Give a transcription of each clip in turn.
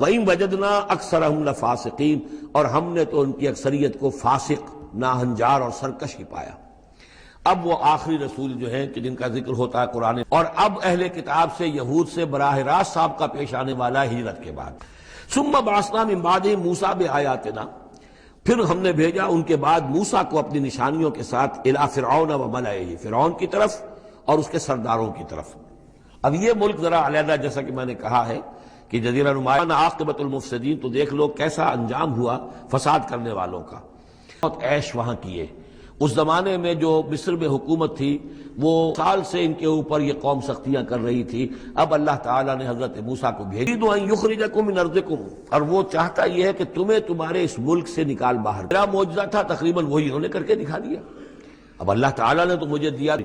وَإِن وَجَدْنَا أَكْثَرَهُمْ لَفَاسِقِينَ، اور ہم نے تو ان کی اکثریت کو فاسق، ناہنجار اور سرکش ہی پایا۔ اب وہ آخری رسول جو ہیں کہ جن کا ذکر ہوتا ہے قرآن، اور اب اہل کتاب سے، یہود سے براہ راست سابقہ پیش آنے والا ہجرت کے بعد۔ ثم بعثنا من بعدهم موسیٰ بآیاتنا، پھر ہم نے بھیجا ان کے بعد موسیٰ کو اپنی نشانیوں کے ساتھ الی فرعون وملئہ، فرعون کی طرف اور اس کے سرداروں کی طرف۔ اب یہ ملک ذرا علیحدہ، جیسا کہ میں نے کہا ہے کہ جزیرہ نما عاقبۃ المفسدین، تو دیکھ لو کیسا انجام ہوا فساد کرنے والوں کا۔ بہت عیش وہاں کیے۔ اس زمانے میں جو مصر میں حکومت تھی، وہ سال سے ان کے اوپر یہ قوم سختیاں کر رہی تھی۔ اب اللہ تعالیٰ نے حضرت موسیٰ کو بھیجی تو ان یخرجکم من ارضکم، اور وہ چاہتا یہ ہے کہ تمہیں تمہارے اس ملک سے نکال باہر۔ میرا معجزہ تھا تقریباً وہی انہوں نے کر کے دکھا دیا۔ اب اللہ تعالیٰ نے تو مجھے دیا،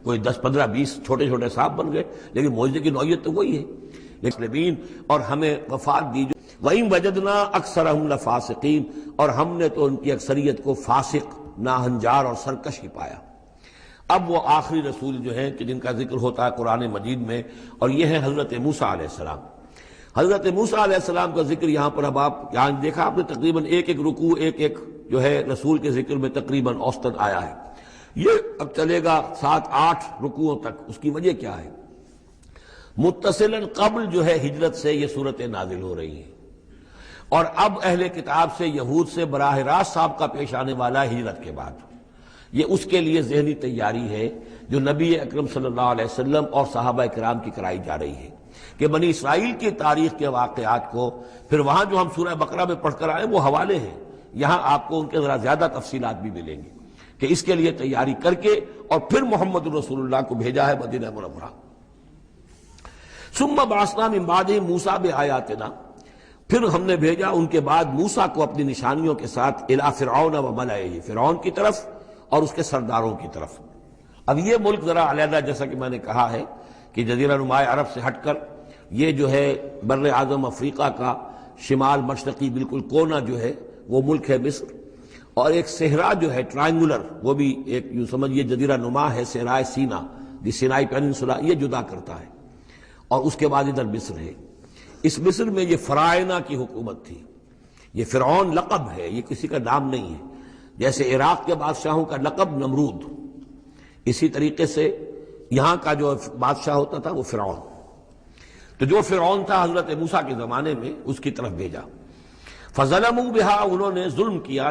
کوئی 10 15 20 چھوٹے چھوٹے سانپ بن گئے، لیکن معجزے کی نوعیت تو وہی ہے۔ لیکن اور ہمیں وفات دی۔ وَإِن وَجَدْنَا أَكْثَرَهُمْ لَفَاسِقِينَ، اور ہم نے تو ان کی اکثریت کو فاسق، ناہنجار اور سرکش ہی پایا۔ اب وہ آخری رسول جو ہیں کہ جن کا ذکر ہوتا ہے قرآن مجید میں، اور یہ ہے حضرت موسیٰ علیہ السلام۔ حضرت موسیٰ علیہ السلام کا ذکر یہاں پر اب آپ یہاں دیکھا آپ نے، تقریباً ایک رکوع ایک جو ہے رسول کے ذکر میں تقریباً اوسطاً آیا ہے۔ یہ اب چلے گا 7-8 رکوعوں تک۔ اس کی وجہ کیا ہے؟ متصلاً قبل جو ہے ہجرت سے یہ صورتیں نازل ہو رہی ہیں، اور اب اہل کتاب سے، یہود سے براہ راست سابقہ پیش آنے والا ہجرت کے بعد۔ یہ اس کے لیے ذہنی تیاری ہے جو نبی اکرم صلی اللہ علیہ وسلم اور صحابہ کرام کی کرائی جا رہی ہے، کہ بنی اسرائیل کی تاریخ کے واقعات کو، پھر وہاں جو ہم سورہ بقرہ میں پڑھ کر آئے وہ حوالے ہیں، یہاں آپ کو ان کے ذرا زیادہ تفصیلات بھی ملیں گی، کہ اس کے لیے تیاری کر کے اور پھر محمد رسول اللہ کو بھیجا ہے مدینہ منورہ۔ ثم بعثنا من بعدهم موسیٰ بآیاتنا، پھر ہم نے بھیجا ان کے بعد موسیٰ کو اپنی نشانیوں کے ساتھ الی فرعون وملئہ، فرعون کی طرف اور اس کے سرداروں کی طرف۔ اب یہ ملک ذرا علیحدہ، جیسا کہ میں نے کہا ہے کہ جزیرہ نما عرب سے ہٹ کر یہ جو ہے بر اعظم افریقہ کا شمال مشرقی بالکل کونا جو ہے وہ ملک ہے مصر، اور ایک صحرا جو ہے ٹرائنگولر، وہ بھی ایک یوں سمجھیے جزیرہ نما ہے، صحرائے سینا، دی سینائی پیننسولا، یہ جدا کرتا ہے، اور اس کے بعد ادھر مصر ہے۔ اس مصر میں یہ فرائنہ کی حکومت تھی۔ یہ فرعون لقب ہے، یہ کسی کا نام نہیں ہے۔ جیسے عراق کے بادشاہوں کا لقب نمرود، اسی طریقے سے یہاں کا جو بادشاہ ہوتا تھا وہ فرعون۔ تو جو فرعون تھا حضرت موسیٰ کے زمانے میں، اس کی طرف بھیجا۔ فظلموا بہا، انہوں نے ظلم کیا،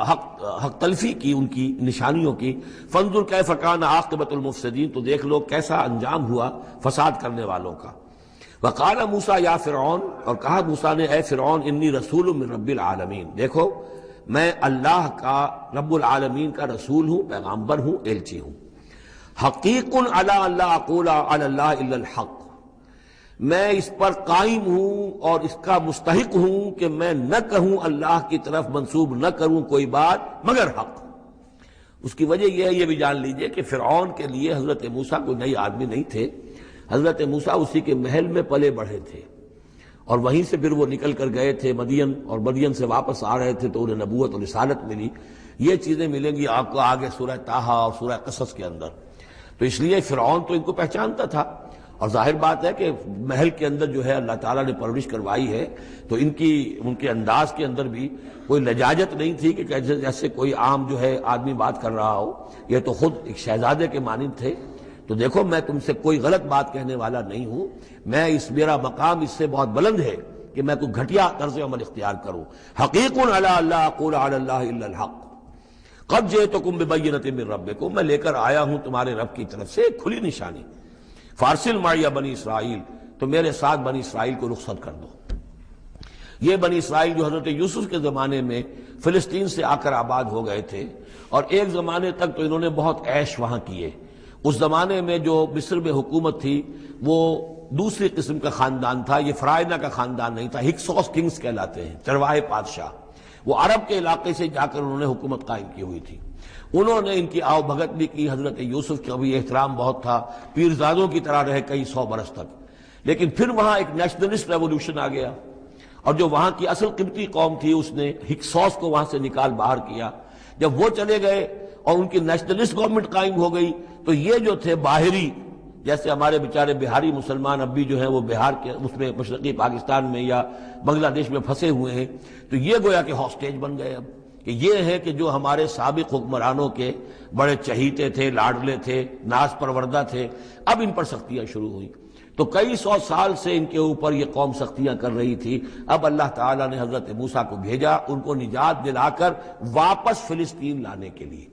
حق تلفی کی ان کی نشانیوں کی۔ فانظر کیف کان عاقبۃ المفسدین، تو دیکھ لو کیسا انجام ہوا فساد کرنے والوں کا۔ وقال موسیٰ یا فرعون، اور کہا موسیٰ نے اے فرعون، انی رسول من رب العالمین، دیکھو میں اللہ کا، رب العالمین کا رسول ہوں، پیغامبر ہوں، ایلچی ہوں۔ حقیق علی اللہ اقول علی اللہ الا الحق، میں اس پر قائم ہوں اور اس کا مستحق ہوں کہ میں نہ کہوں، اللہ کی طرف منسوب نہ کروں کوئی بات مگر حق۔ اس کی وجہ یہ ہے، یہ بھی جان لیجئے کہ فرعون کے لیے حضرت موسیٰ کوئی نئی آدمی نہیں تھے۔ حضرت موسیٰ اسی کے محل میں پلے بڑھے تھے، اور وہیں سے پھر وہ نکل کر گئے تھے مدین، اور مدین سے واپس آ رہے تھے تو انہیں نبوت اور رسالت ملی۔ یہ چیزیں ملیں گی آپ کو آگے سورہ طٰہٰ اور سورہ قصص کے اندر۔ تو اس لیے فرعون تو ان کو پہچانتا تھا، اور ظاہر بات ہے کہ محل کے اندر جو ہے اللہ تعالیٰ نے پرورش کروائی ہے، تو ان کے انداز کے اندر بھی کوئی لجاجت نہیں تھی کہ جیسے کوئی عام جو ہے آدمی بات کر رہا ہو۔ یہ تو خود ایک شہزادے کے مانند تھے۔ تو دیکھو میں تم سے کوئی غلط بات کہنے والا نہیں ہوں، میرا مقام اس سے بہت بلند ہے کہ میں کوئی گھٹیا طرز عمل اختیار کروں۔ حقیق علی اللہ اقول علی اللہ الا الحق قد جئتکم ببینۃ من ربکم، میں لے کر آیا ہوں تمہارے رب کی طرف سے ایک کھلی نشانی۔ فارسل معی بنی اسرائیل، تو میرے ساتھ بنی اسرائیل کو رخصت کر دو۔ یہ بنی اسرائیل جو حضرت یوسف کے زمانے میں فلسطین سے آ کر آباد ہو گئے تھے، اور ایک زمانے تک تو انہوں نے بہت عیش وہاں کیے۔ اس زمانے میں جو مصر میں حکومت تھی وہ دوسری قسم کا خاندان تھا، یہ فرائنہ کا خاندان نہیں تھا، ہکسوس کنگز کہلاتے ہیں، چرواہے بادشاہ۔ وہ عرب کے علاقے سے جا کر انہوں نے حکومت قائم کی ہوئی تھی۔ انہوں نے ان کی آؤ بھگت بھی کی، حضرت یوسف کا بھی احترام بہت تھا، پیرزادوں کی طرح رہے کئی 100 برس تک۔ لیکن پھر وہاں ایک نیشنلسٹ ریولوشن آ گیا، اور جو وہاں کی اصل قبطی قوم تھی اس نے ہکسوس کو وہاں سے نکال باہر کیا۔ جب وہ چلے گئے اور ان کی نیشنلسٹ گورنمنٹ قائم ہو گئی، تو یہ جو تھے باہری جیسے ہمارے بیچارے بہاری مسلمان اب بھی جو ہیں وہ بہار کے اس میں مشرقی پاکستان میں یا بنگلہ دیش میں پھنسے ہوئے ہیں، تو یہ گویا کہ ہاسٹیج بن گئے اب، کہ یہ ہے کہ جو ہمارے سابق حکمرانوں کے بڑے چہیتے تھے، لاڈلے تھے، ناز پروردہ تھے، اب ان پر سختیاں شروع ہوئی۔ تو کئی سو سال سے ان کے اوپر یہ قوم سختیاں کر رہی تھی، اب اللہ تعالیٰ نے حضرت موسیٰ کو بھیجا ان کو نجات دلا کر واپس فلسطین لانے کے لیے۔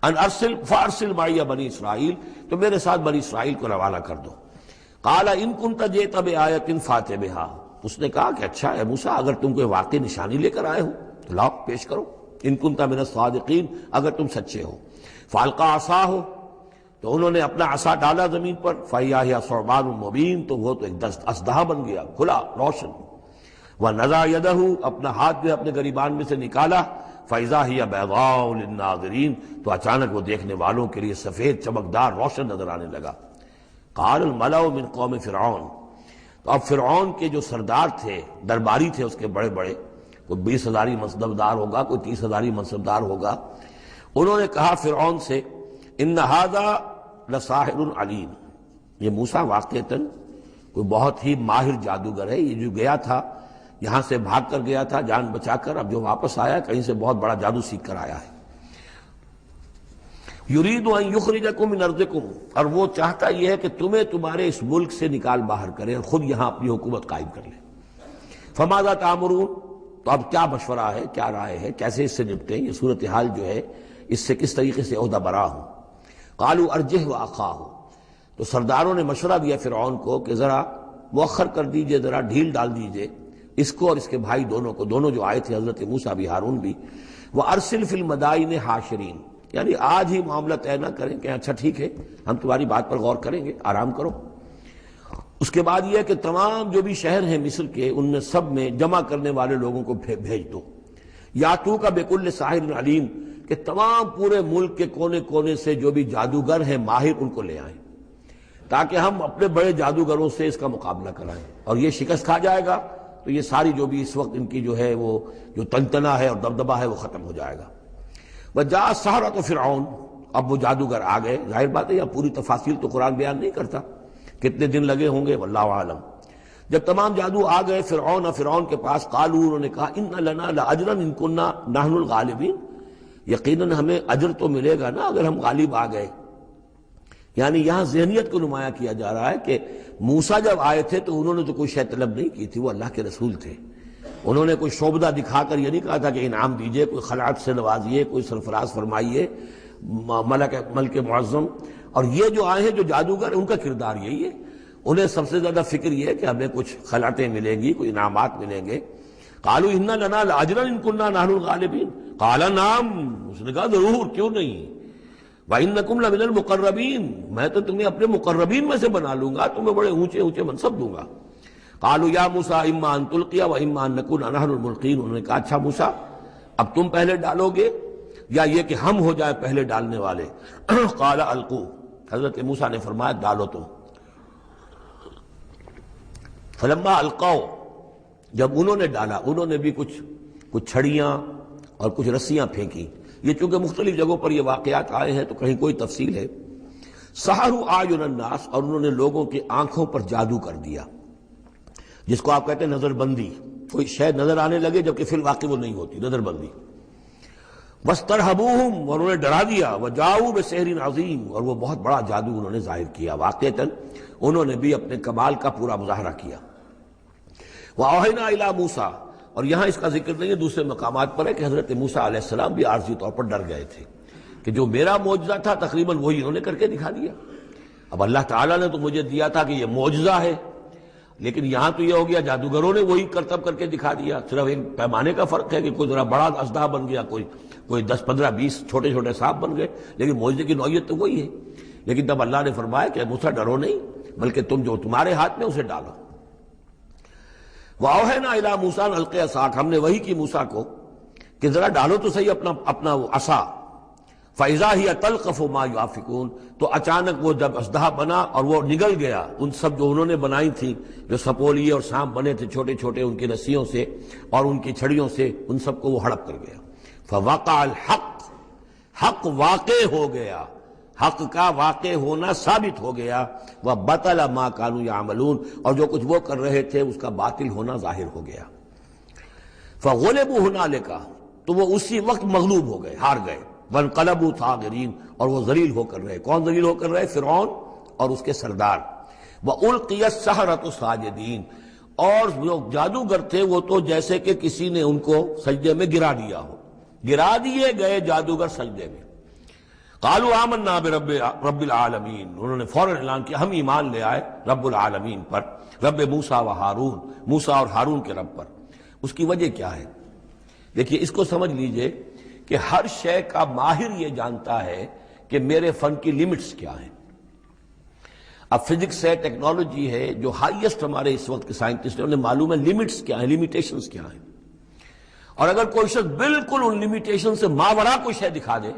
ان ارسل فارسل معی بنی اسرائیل، تو میرے ساتھ بنی اسرائیل کو روانہ کر دو۔ قال ان کنت جئت بآیۃ فأت بہا، اس نے کہا کہ اچھا ہے موسیٰ، اگر تم کوئی واقعی نشانی لے کر آئے ہو تو لاؤ پیش کرو، ان کنت من الصادقین، اگر تم سچے ہو۔ فالقى عصاہ، تو انہوں نے اپنا عصا ڈالا زمین پر، فإذا هي ثعبان مبین، تو وہ تو ایک اژدہا بن گیا، کھلا روشن۔ ونزع یدہ، اپنا ہاتھ جو اپنے گریبان میں سے نکالا، فإذا هي بیضاء للناظرین، تو اچانک وہ دیکھنے والوں کے لیے سفید چمکدار روشن نظر آنے لگا۔ قال الملأ من قوم فرعون، تو اب فرعون کے جو سردار تھے، درباری تھے اس کے بڑے بڑے، کوئی 20,000 منصبدار ہوگا، کوئی 30,000 منصبدار ہوگا، انہوں نے کہا فرعون سے ان ھذا لساحر علیم، یہ موسیٰ واقعتاً کوئی بہت ہی ماہر جادوگر ہے، یہ جو گیا تھا یہاں سے بھاگ کر گیا تھا جان بچا کر، اب جو واپس آیا کہیں سے بہت بڑا جادو سیکھ کر آیا ہے۔ یرید ان یخرجکم من ارضکم، اور وہ چاہتا یہ ہے کہ تمہیں تمہارے اس ملک سے نکال باہر کرے اور خود یہاں اپنی حکومت قائم کر لے۔ فماذا تأمرون، تو اب کیا مشورہ ہے، کیا رائے ہے، کیسے اس سے نپٹیں، یہ صورتحال جو ہے اس سے کس طریقے سے عہدہ برا ہوں۔ قالوا ارجہ واخاہ، تو سرداروں نے مشورہ دیا فرعون کو کہ ذرا مؤخر کر دیجئے، ذرا ڈھیل ڈال دیجئے اس کو اور اس کے بھائی دونوں کو، دونوں جو آئے تھے حضرت موسیٰ بھی ہارون بھی۔ وارسل فی المدائن حاشرین، یعنی آج ہی معاملہ طے نہ کریں کہ اچھا ٹھیک ہے ہم تمہاری بات پر غور کریں گے، آرام کرو۔ اس کے بعد یہ ہے کہ تمام جو بھی شہر ہیں مصر کے، ان میں سب میں جمع کرنے والے لوگوں کو بھیج دو۔ یاتو کا بکل ساحر علیم، کہ تمام پورے ملک کے کونے کونے سے جو بھی جادوگر ہیں ماہر ان کو لے آئیں، تاکہ ہم اپنے بڑے جادوگروں سے اس کا مقابلہ کرائیں، اور یہ شکست کھا جائے گا تو یہ ساری جو بھی اس وقت ان کی جو ہے وہ جو تنتنا ہے اور دبدبہ ہے وہ ختم ہو جائے گا۔ وجاء السحرۃ فرعون، اب وہ جادوگر آ گئے، ظاہر بات ہے یہ پوری تفاصیل تو قرآن بیان نہیں کرتا، کتنے دن لگے ہوں گے واللہ عالم۔ جب تمام جادو آ گئے فرعون کے پاس، قالوا، انہوں نے کہا ان لنا لاجرا ان کنا نحن الغالبین، یقیناً ہمیں اجر تو ملے گا نا اگر ہم غالب آ گئے۔ یعنی یہاں ذہنیت کو نمایاں کیا جا رہا ہے کہ موسیٰ جب آئے تھے تو انہوں نے تو کوئی شے طلب نہیں کی تھی، وہ اللہ کے رسول تھے، انہوں نے کوئی شعبدہ دکھا کر یہ نہیں کہا تھا کہ انعام دیجئے، کوئی خلعت سے نوازیے، کوئی سرفراز فرمائیے، ملک معظم۔ اور یہ جو آئے ہیں جو جادوگر، ان کا کردار یہی ہے، انہیں سب سے زیادہ فکر یہ ہے کہ ہمیں کچھ خلعتیں ملیں گی، کوئی انعامات ملیں گے۔ قالوا ان لنا لاجرا ان كنا نحن الغالبین، قال نعم، اس نے کہا ضرور، کیوں نہیں، وانکم لمن المقربین، میں تو تمہیں اپنے مقربین میں سے بنا لوں گا، تمہیں بڑے اونچے اونچے منصب دوں گا۔ قالوا یا موسیٰ اما ان تلقی واما ان نکون نحن الملقین، انہوں نے کہا اچھا موسیٰ اب تم پہلے ڈالو گے یا یہ کہ ہم ہو جائے پہلے ڈالنے والے؟ قال القوا، حضرت موسیٰ نے فرمایا ڈالو تم۔ فلما القوا، جب انہوں نے ڈالا، انہوں نے بھی کچھ چھڑیاں اور کچھ رسیاں پھینکی، یہ چونکہ مختلف جگہوں پر یہ واقعات آئے ہیں تو کہیں کوئی تفصیل ہے۔ سحروا اعین الناس، اور انہوں نے لوگوں کی آنکھوں پر جادو کر دیا، جس کو آپ کہتے ہیں نظر بندی، کوئی شے نظر آنے لگے جبکہ فی الواقع وہ نہیں ہوتی، نظر بندی۔ واسترہبوہم، اور انہوں نے ڈرا دیا، وجاؤوا بسحر عظیم، اور وہ بہت بڑا جادو انہوں نے ظاہر کیا، واقعتاً انہوں نے بھی اپنے کمال کا پورا مظاہرہ کیا۔ وَأَوْحَيْنَا إِلَىٰ مُوسَىٰ، اور یہاں اس کا ذکر نہیں ہے، دوسرے مقامات پر ہے کہ حضرت موسیٰ علیہ السلام بھی عارضی طور پر ڈر گئے تھے کہ جو میرا معجزہ تھا تقریباً وہی انہوں نے کر کے دکھا دیا۔ اب اللہ تعالیٰ نے تو مجھے دیا تھا کہ یہ معجزہ ہے، لیکن یہاں تو یہ ہو گیا جادوگروں نے وہی کرتب کر کے دکھا دیا، صرف ایک پیمانے کا فرق ہے کہ کوئی ذرا بڑا اژدہا بن گیا، کوئی 10 15 20 چھوٹے چھوٹے سانپ بن گئے، لیکن معجزے کی نوعیت تو وہی ہے۔ لیکن تب اللہ نے فرمایا کہ موسیٰ ڈرو نہیں، بلکہ تم جو تمہارے ہاتھ میں اسے ڈالو۔ وَأَوْحَيْنَا إِلَىٰ مُوسَىٰ أَنْ أَلْقِ عَصَاكَ، ہم نے وہی کی موسیٰ کو کہ ذرا ڈالو تو صحیح اپنا وہ عصا۔ فَإِذَا هِيَ تَلْقَفُ مَا يَأْفِكُونَ، تو اچانک وہ جب اژدہا بنا اور وہ نگل گیا ان سب جو انہوں نے بنائی تھی، جو سپولیے اور سانپ بنے تھے چھوٹے چھوٹے ان کی رسیوں سے اور ان کی چھڑیوں سے، ان سب کو وہ ہڑپ کر گیا۔ فَوَقَعَ الْحَقُّ، حق واقع ہو گیا، حق کا واقع ہونا ثابت ہو گیا، وبطل ما كانوا يعملون، اور جو کچھ وہ کر رہے تھے اس کا باطل ہونا ظاہر ہو گیا۔ فغلبوا هنالك، تو وہ اسی وقت مغلوب ہو گئے، ہار گئے، وانقلبوا صاغرین، اور وہ ذلیل ہو کر رہے۔ کون ذلیل ہو کر رہے؟ فرعون اور اس کے سردار۔ وَأُلْقِيَ السَّحَرَةُ ساجدین، اور جو جادوگر تھے وہ تو جیسے کہ کسی نے ان کو سجدے میں گرا دیا ہو، گرا دیے گئے جادوگر سجدے میں۔ قالوا آمنا برب العالمین، انہوں نے فوراً اعلان کیا ہم ایمان لے آئے رب العالمین پر، رب موسیٰ و ہارون، موسیٰ اور ہارون کے رب پر۔ اس کی وجہ کیا ہے؟ دیکھیے اس کو سمجھ لیجئے کہ ہر شے کا ماہر یہ جانتا ہے کہ میرے فن کی لیمٹس کیا ہیں۔ اب فزکس ہے، ٹیکنالوجی ہے، جو ہائیسٹ ہمارے اس وقت کے سائنٹسٹ ہیں انہیں معلوم ہے لیمٹس کیا ہیں، لیمیٹیشنز کیا ہیں، اور اگر کوئی شخص بالکل ان لیمیٹیشن سے ماورا کوئی شے دکھا دے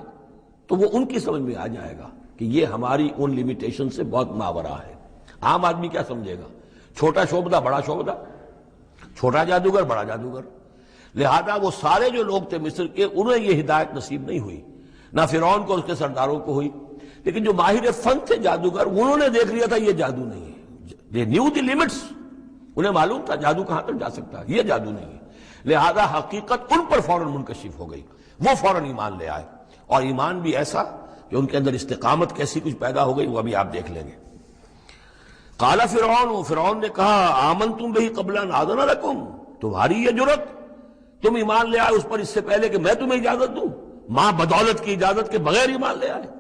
تو وہ ان کی سمجھ میں آ جائے گا کہ یہ ہماری ان لیمیٹیشن سے بہت ماورا ہے۔ عام آدمی کیا سمجھے گا؟ چھوٹا شعبدہ بڑا شعبدہ، چھوٹا جادوگر بڑا جادوگر۔ لہذا وہ سارے جو لوگ تھے مصر کے انہیں یہ ہدایت نصیب نہیں ہوئی، نہ فرعون کو اور اس کے سرداروں کو ہوئی، لیکن جو ماہر فن تھے جادوگر انہوں نے دیکھ لیا تھا یہ جادو نہیں ہے، they knew the limits، انہیں معلوم تھا جادو کہاں تک جا سکتا ہے، یہ جادو نہیں ہے۔ لہذا حقیقت ان پر فوراً منکشف ہو گئی، وہ فوراً ایمان لے آئے، اور ایمان بھی ایسا کہ ان کے اندر استقامت کیسی کچھ پیدا ہو گئی وہ ابھی آپ دیکھ لیں گے۔ قال فرعون، فرعون نے کہا آمنتم بہ قبل ان آذن لکم، تمہاری یہ جرت، تم ایمان لے آئے اس پر اس سے پہلے کہ میں تمہیں اجازت دوں، ماں بدولت کی اجازت کے بغیر ایمان لے آئے۔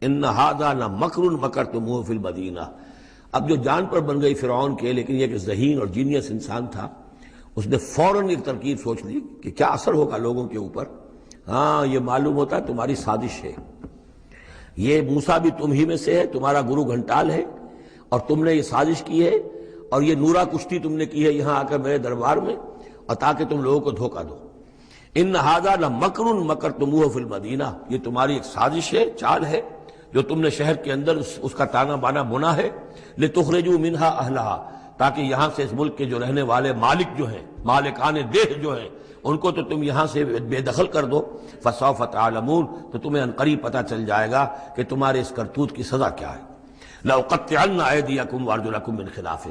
ان ھذا لمکر مکرتموہ فی المدینہ، اب جو جان پر بن گئی فرعون کے، لیکن یہ کہ ذہین اور جینیس انسان تھا، اس نے فوراً ایک ترکیب سوچ لی کہ کیا اثر ہوگا لوگوں کے اوپر۔ ہاں یہ معلوم ہوتا ہے تمہاری سازش ہے، یہ موسیٰ بھی تم ہی میں سے ہے، تمہارا گرو گھنٹال ہے، اور تم نے یہ سازش کی ہے، اور یہ نورا کشتی تم نے کی ہے یہاں آ کر میرے دربار میں، اور تاکہ تم لوگوں کو دھوکہ دو۔ ان ھذا لمکر مکرتموہ فی المدینہ، یہ تمہاری ایک سازش ہے، چال ہے جو تم نے شہر کے اندر اس کا تانا بانا بنا ہے، لتخرجوا منہا اہلہا، تاکہ یہاں سے اس ملک کے جو رہنے والے مالک جو ہیں، مالکان دیہ جو ہیں، ان کو تو تم یہاں سے بے دخل کر دو۔ فسوف تعلمون، تو تمہیں عنقریب پتہ چل جائے گا کہ تمہارے اس کرتوت کی سزا کیا ہے۔ لأقطعن ایدیکم وارجلکم من خلاف،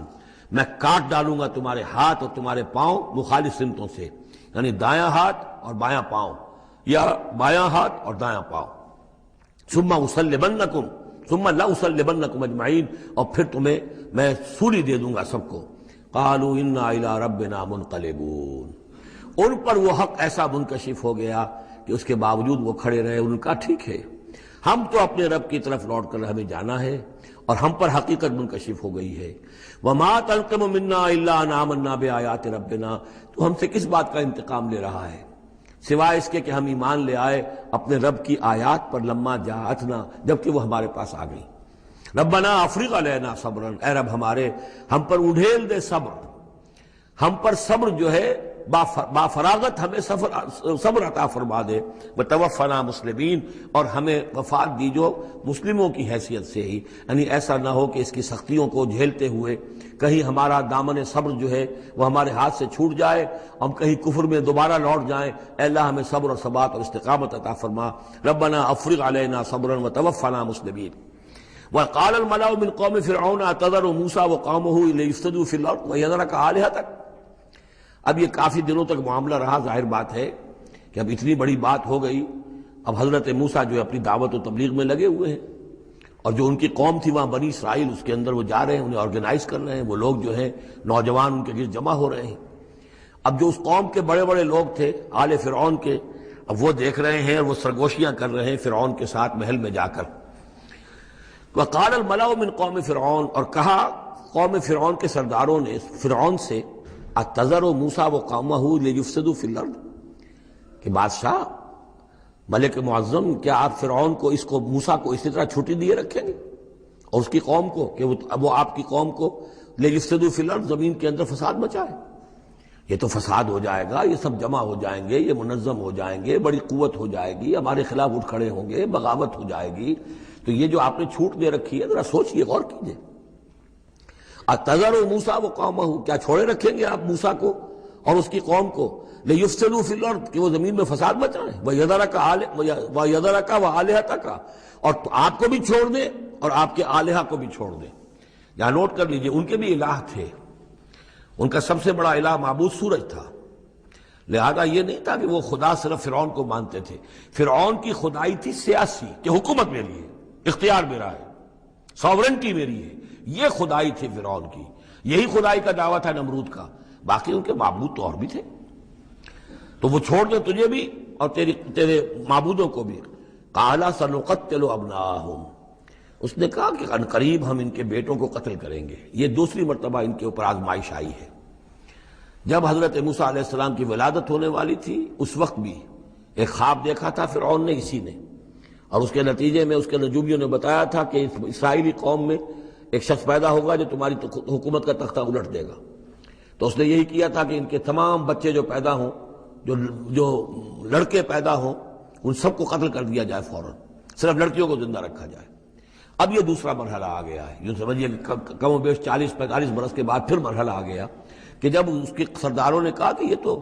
میں کاٹ ڈالوں گا تمہارے ہاتھ اور تمہارے پاؤں مخالف سمتوں سے، یعنی دایاں ہاتھ اور بایاں پاؤں، یا بایاں ہاتھ اور دایاں پاؤں۔ ثم اسلبنکم، ثم لاسلبنکم اجمعین، اور پھر تمہیں میں سولی دے دوں گا سب کو۔ قالوا انا الی ربنا منقلبون، ان پر وہ حق ایسا منکشف ہو گیا کہ اس کے باوجود وہ کھڑے رہے، ان کا ٹھیک ہے ہم تو اپنے رب کی طرف لوٹ کر ہمیں جانا ہے، اور ہم پر حقیقت منکشف ہو گئی ہے۔ وما تنقم منا الا ان آمنا بآیات ربنا، تو ہم سے کس بات کا انتقام لے رہا ہے سوائے اس کے کہ ہم ایمان لے آئے اپنے رب کی آیات پر، لما جاءتنا، جبکہ وہ ہمارے پاس آ گئی۔ ربنا افرغ علینا صبرا، اے رب ہمارے ہم پر اڈھیل دے صبر، ہم پر صبر جو ہے با فراغت ہمیں صبر عطا فرما دے، وتوفنا مسلمین، اور ہمیں وفات دی جو مسلموں کی حیثیت سے ہی، یعنی ایسا نہ ہو کہ اس کی سختیوں کو جھیلتے ہوئے کہیں ہمارا دامن صبر جو ہے وہ ہمارے ہاتھ سے چھوٹ جائے، ہم کہیں کفر میں دوبارہ لوٹ جائیں۔ اے اللہ ہمیں صبر اور ثبات اور استقامت عطا فرما۔ ربنا افرغ علینا صبرا وتوفنا مسلمین۔ وقال الملأ من قوم فرعون اتذر موسیٰ وقومہ لیفسدوا فی الارض ویذرک آلہتک، اب یہ کافی دنوں تک معاملہ رہا، ظاہر بات ہے کہ اب اتنی بڑی بات ہو گئی، اب حضرت موسیٰ جو ہے اپنی دعوت و تبلیغ میں لگے ہوئے ہیں، اور جو ان کی قوم تھی وہاں بنی اسرائیل، اس کے اندر وہ جا رہے ہیں، انہیں آرگنائز کر رہے ہیں، وہ لوگ جو ہیں نوجوان ان کے گرد جمع ہو رہے ہیں۔ اب جو اس قوم کے بڑے بڑے لوگ تھے آل فرعون کے، اب وہ دیکھ رہے ہیں اور وہ سرگوشیاں کر رہے ہیں فرعون کے ساتھ محل میں جا کر۔ وقال الملأ من قوم فرعون، اور کہا قوم فرعون کے سرداروں نے فرعون سے، اتذر موسیٰ وقومہ لیفسدوا فی الارض، کہ بادشاہ ملک معظم کیا آپ فرعون کو، اس کو موسیٰ کو اسی طرح چھٹی دیے رکھیں گے، اور اس کی قوم کو کہ وہ آپ کی قوم کو لیفسدوا فی الارض، زمین کے اندر فساد مچائے؟ یہ تو فساد ہو جائے گا، یہ سب جمع ہو جائیں گے، یہ منظم ہو جائیں گے، بڑی قوت ہو جائے گی، ہمارے خلاف اٹھ کھڑے ہوں گے، بغاوت ہو جائے گی، تو یہ جو آپ نے چھوٹ دے رکھی ہے ذرا سوچئے، غور کیجئے۔ اتذر موسیٰ وقومہ، کیا چھوڑے رکھیں گے آپ موسیٰ کو اور اس کی قوم کو لِيُفْسِدُوا فِي الْأَرْضِ کہ وہ زمین میں فساد مچائیں، وَيَذَرَكَ وَآلِهَتَكَ اور آپ کو بھی چھوڑ دیں اور آپ کے آلہہ کو بھی چھوڑ دیں۔ یہاں نوٹ کر لیجئے ان کے بھی الہ تھے، ان کا سب سے بڑا الہ معبود سورج تھا، لہذا یہ نہیں تھا کہ وہ خدا صرف فرعون کو مانتے تھے۔ فرعون کی خدائی تھی سیاسی کہ حکومت میری ہے، اختیار میرا ہے، ساورنٹی میری ہے، یہ خدائی تھی فرعون کی، یہی خدائی کا دعویٰ تھا نمرود کا۔ باقی ان کے معبود تو اور بھی تھے، تو وہ چھوڑ دیں تجھے بھی اور تیرے معبودوں کو بھی۔ قَالَ سَنُقَتِّلُ أَبْنَاءَهُمْ اس نے کہا کہ عنقریب ہم ان کے بیٹوں کو قتل کریں گے۔ یہ دوسری مرتبہ ان کے اوپر آزمائش آئی ہے۔ جب حضرت موسیٰ علیہ السلام کی ولادت ہونے والی تھی اس وقت بھی ایک خواب دیکھا تھا فرعون نے، اسی نے، اور اس کے نتیجے میں اس کے نجومیوں نے بتایا تھا کہ اسرائیلی قوم میں ایک شخص پیدا ہوگا جو تمہاری حکومت کا تختہ الٹ دے گا۔ تو اس نے یہی کیا تھا کہ ان کے تمام بچے جو پیدا ہوں، جو لڑکے پیدا ہوں، ان سب کو قتل کر دیا جائے فوراً، صرف لڑکیوں کو زندہ رکھا جائے۔ اب یہ دوسرا مرحلہ آ گیا ہے، یوں سمجھیے کہ کم و بیش 40-45 برس کے بعد پھر مرحلہ آ گیا کہ جب اس کے سرداروں نے کہا کہ یہ تو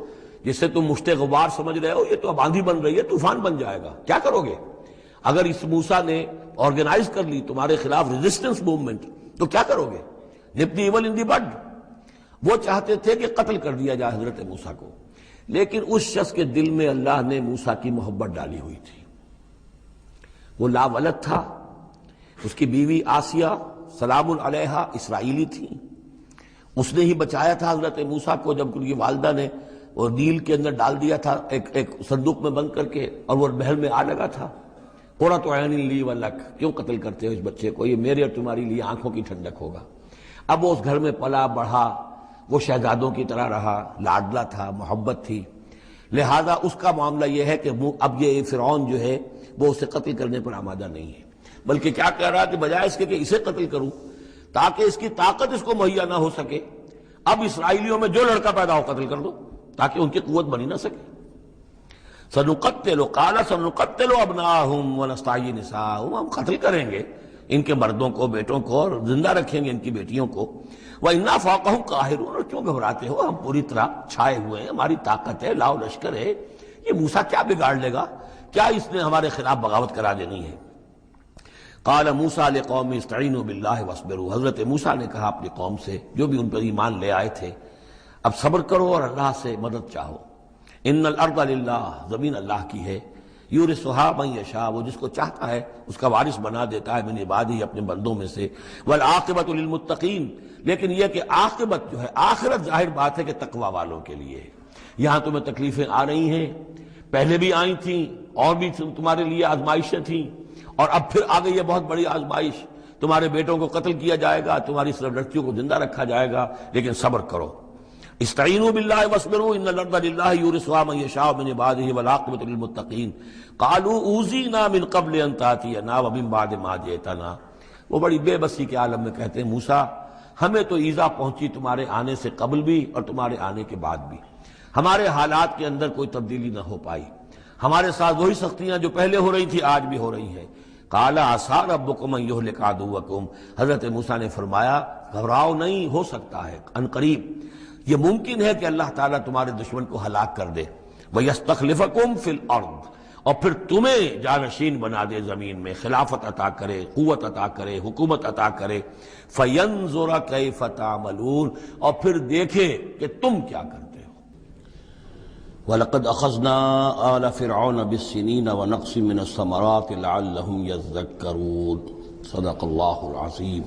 جسے تم مشت غبار سمجھ رہے ہو، یہ تو اب آندھی بن رہی ہے، طوفان بن جائے گا، کیا کرو گے؟ اگر اس موسیٰ نے آرگنائز کر لی تمہارے خلاف ریزسٹنس موومنٹ تو کیا کرو گے؟ نپ دی ایول ان دی بڈ۔ وہ چاہتے تھے کہ قتل کر دیا جائے حضرت موسیٰ کو، لیکن اس شخص کے دل میں اللہ نے موسیٰ کی محبت ڈالی ہوئی تھی۔ وہ لا ولد تھا، اس کی بیوی آسیہ سلام علیہا اسرائیلی تھی، اس نے ہی بچایا تھا حضرت موسیٰ کو جب ان کی والدہ نے وہ نیل کے اندر ڈال دیا تھا ایک صندوق میں بند کر کے، اور وہ بحر میں آ لگا تھا۔ قرۃ عین لی ولک، کیوں قتل کرتے ہو اس بچے کو، یہ میرے اور تمہاری لیے آنکھوں کی ٹھنڈک ہوگا۔ اب وہ اس گھر میں پلا بڑھا، وہ شہزادوں کی طرح رہا، لاڈلا تھا، محبت تھی، لہذا اس کا معاملہ یہ ہے کہ اب یہ فرعون جو ہے وہ اسے قتل کرنے پر آمادہ نہیں ہے، بلکہ کیا کہہ رہا ہے کہ بجائے اس کے کہ اسے قتل کروں تاکہ اس کی طاقت اس کو مہیا نہ ہو سکے، اب اسرائیلیوں میں جو لڑکا پیدا ہو قتل کر دو تاکہ ان کی قوت بنی نہ سکے۔ سنقتل قال سنقتل ابناءهم ونستحيي نساءهم ہم قتل کریں گے ان کے مردوں کو، بیٹوں کو، اور زندہ رکھیں گے ان کی بیٹیوں کو۔ وَإِنَّا فَوْقَهُمْ قَاهِرُونَ اور کیوں گھبراتے ہو، ہم پوری طرح چھائے ہوئے ہیں، ہماری طاقت ہے، لاؤ لشکر ہے، یہ موسیٰ کیا بگاڑ لے گا، کیا اس نے ہمارے خلاف بغاوت کرا دینی ہے۔ قال موسیٰ لقوم استعینوا باللہ واصبروا حضرت موسیٰ نے کہا اپنی قوم سے جو بھی ان پر ایمان لے آئے تھے، اب صبر کرو اور اللہ سے مدد چاہو۔ ان الارض للہ زمین اللہ کی ہے، یورثھا من یشاء وہ جس کو چاہتا ہے اس کا وارث بنا دیتا ہے، من عبادہ اپنے بندوں میں سے، والعاقبۃ للمتقین لیکن یہ کہ عاقبت جو ہے آخرت ظاہر بات ہے کہ تقوی والوں کے لیے ہے۔ یہاں تمہیں تکلیفیں آ رہی ہیں، پہلے بھی آئی تھیں اور بھی تمہارے لیے آزمائشیں تھیں، اور اب پھر آ گئی ہے بہت بڑی آزمائش، تمہارے بیٹوں کو قتل کیا جائے گا، تمہاری صرف لڑکیوں کو زندہ رکھا جائے گا، لیکن صبر کرو۔ استعینوا باللہ واصبروا ان الارض للہ یورثھا من یشاء من عبادہ والعاقبۃ للمتقین قالوا اوذینا من قبل ان تأتینا ومن بعد ما جئتنا وہ بڑی بے بسی کے عالم میں کہتے ہیں موسیٰ ہمیں تو ایذا پہنچی تمہارے آنے سے قبل بھی اور تمہارے آنے کے بعد بھی، ہمارے حالات کے اندر کوئی تبدیلی نہ ہو پائی، ہمارے ساتھ وہی سختیاں جو پہلے ہو رہی تھی آج بھی ہو رہی ہیں۔ قال عسیٰ ربکم ان یہلک عدوکم حضرت موسیٰ نے فرمایا گھبراؤ نہیں، ہو سکتا ہے عنقریب یہ ممکن ہے کہ اللہ تعالیٰ تمہارے دشمن کو ہلاک کر دے، وَيَسْتَخْلِفَكُمْ فِي الْأَرْضِ اور پھر تمہیں جانشین بنا دے زمین میں، خلافت عطا کرے، قوت عطا کرے، حکومت عطا کرے، فَيَنْظُرَ كَيْفَ تَعْمَلُونَ اور پھر دیکھے کہ تم کیا کرتے ہو۔ وَلَقَدْ أَخَذْنَا آلَ فِرْعَوْنَ بِالسِّنِينَ وَنَقْصٍ مِّنَ الثَّمَرَاتِ لَعَلَّهُمْ يَذَّكَّرُونَ صدق اللہ العظیم۔